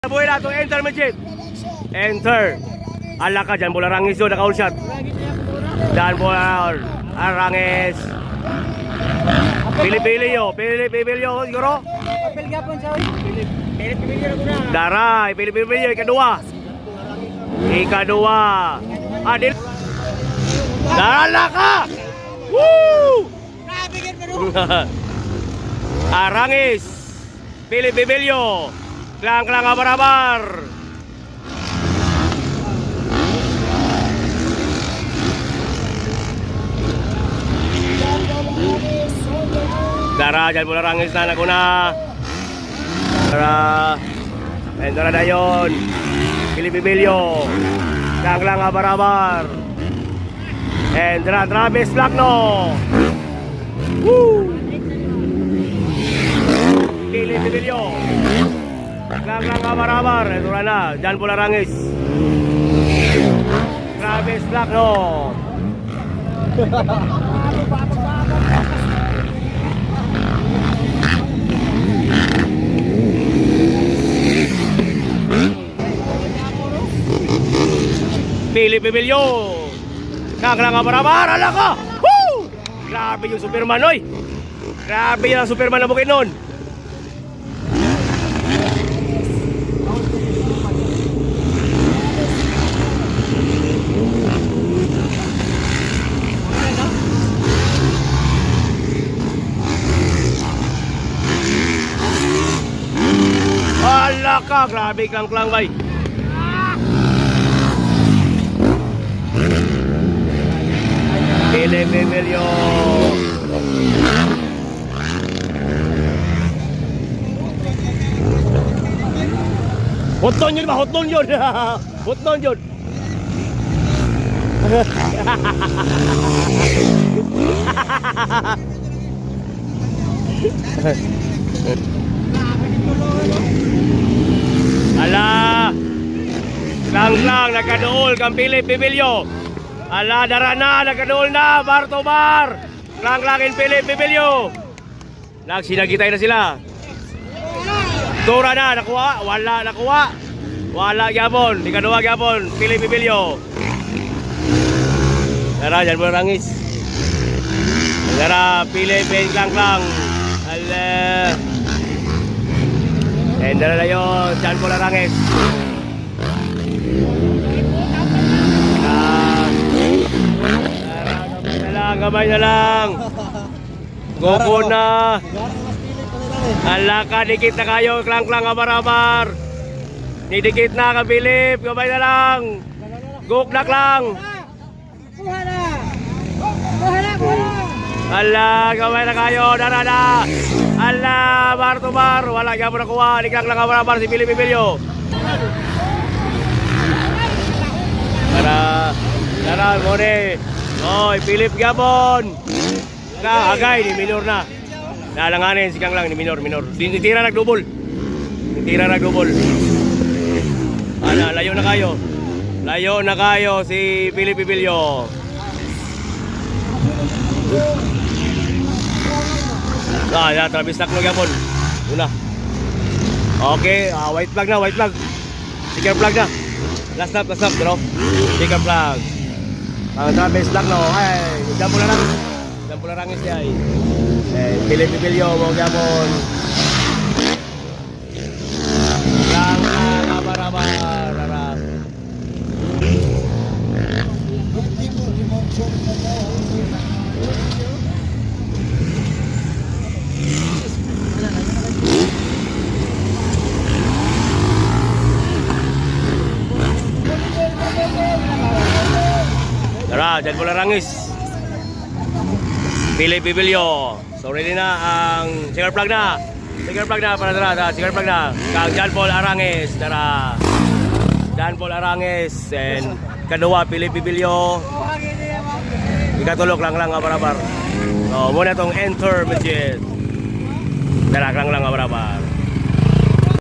Buhay na ito, intermediate. Enter. Ala ka dyan, bola rangis yun, naka-all shot. Dyan bola Arangis. Pili-pili yo, siguro. Daray, pili-pili yo, ikadua. Adil. Dala ka! Woo! Arangis. Pili-pili yo. Klang-klang abar-abar. Dara, dyan bola rangis na naguna. Dara. Endora na yun. Pili-pibilyo. Klang-klang abar-abar. Endora, Travis Lacno. Woo! Pili-pibilyo. Klang-klang abar-abar. Endora na, dyan bola rangis. Travis Lacno. Pili-pibilyo. Kaglang abar-abar. Ala ka. Woo! Grabe yung Superman, oy. Grabe yung Superman na bukid nun. Ala ka. Grabe klang-klang, bay. Pili-pibilyo. Hotnon yun ba? Hotnon yun. Hotnon yun. Ala. Lang-lang. Nagkadool kang pili-pibilyo. Ala, dara na, nagkadool na, bar to bar. Klang-klangin pili-pibilyo. Nagsinagitay na sila. Tura na, nakuha, wala nakuha. Wala gyapon, di kaduwa gyapon, pili-pibilyo. Dara, dyan mo rangis. Dara, pili-pin klang-klang. Ala. And dara na yun, dyan mo rangis. Gamay na lang. Goko na. Ala ka, dikit na kayo. Klang-klang abar-abar. Didikit na ka, Philip. Gamay na lang. Goknak lang. Ala, gamay na kayo. Dara na. Ala, bar to bar. Wala kaya mo nakuha. Diklang-klang abar-abar si Philip Pibilyo. Dara, mone. Oy, Philip Gabon. Agay ni minor na. Nalanganin si Kang lang ni minor. Titira nagdubol. Ana, layo na kayo si Philip Pibilyo. Ya, Travis Lacno Gabon. Una. Okay, white flag. Sticker flag na. Last stop, bro. Sticker flag. Ang Travis Lacno, ay, dyan po na rangis niya ay. Pili-pibilyo, mo gyapon. Lang abar-abar. Tara, dyan pula rangis. Pili-pibilyo. So ready na ang sticker plug na. Para tara, sticker plug na. Kang John Paul Arangis. Tara. John Paul Arangis. And kadua, pili-pibilyo. Ikatulok lang abar-abar. So muna tong intermediate. Tara, lang abar-abar.